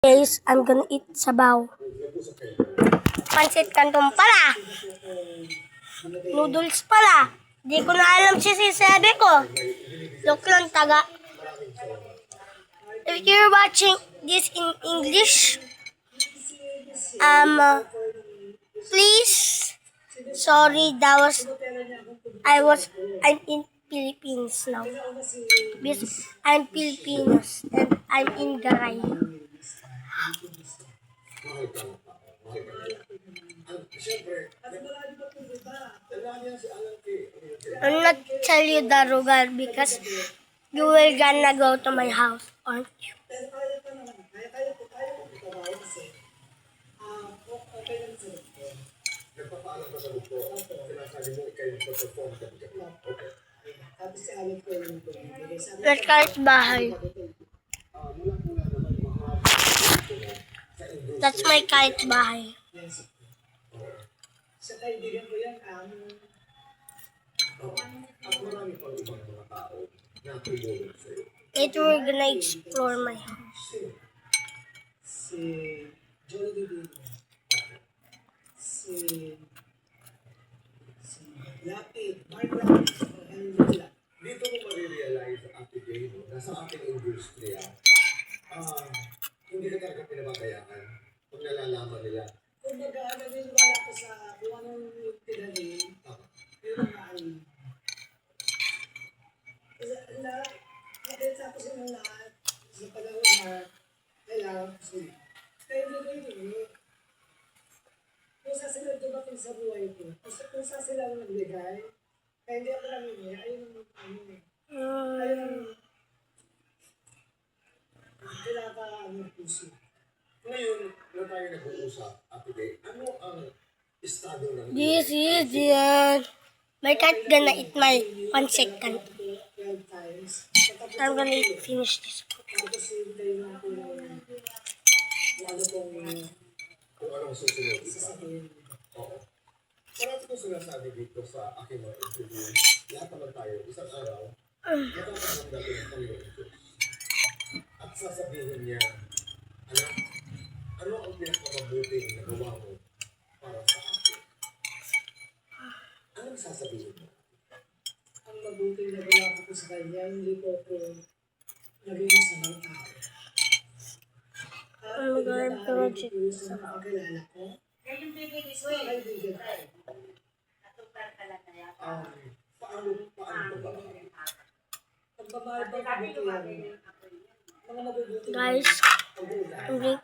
Guys, I'm gonna eat sabaw. Pansit canton pala. Noodles pala. Di ko na alam sinasabi ko. Look lang taga. If you're watching this in English, please, sorry, I'm in Philippines now. Because I'm Filipinos and I'm in Garay. I'm not tell you the lugar because you will gonna go to my house, aren't you? Kahit bahay. That's my kahit bahay. Sa kaibigan ko yan, Later we're gonna explore my house. Si Jolie Divino, si Lapid, Mark Lapid, dito mo marirealize ang Ate Jane, nasa ating industriya, hindi ka talaga pinababayaan kung nalalaman nila. Kung naniniwala ko sa kung anong pinagin, yun ang maalim. Nakita ko siya ng lahat sa panahon na kailangan ko siya. Kaya hindi kung sa sila dumating sa buhay ko, kung sa sila nagbigay, kaya hindi ako namin ayun kailangan puso. Ngayon, na tayo nag-uusap, Ate Day, ano ang estado ng... This is my cat gonna eat my 1 second. I'm gonna finish this. Kung anong susunod. Oo. Parang ito sinasabi dito sa aking mga interview, lahat naman tayo, isang araw, matatanggap natin ang Panginoon Diyos. At sasabihin niya, anak, ano ang pinakamabuting nagawa mo para sa akin? Anong sasabihin mo? Ang mabuting nagawa ko sa kanya, hindi ko naging masamang tao. I'm going to check this out. Pakilala ko. Kaibigan ko. Paano ba? Pagbabayad ba kabutihan? Mga mabubuting Guys, I'm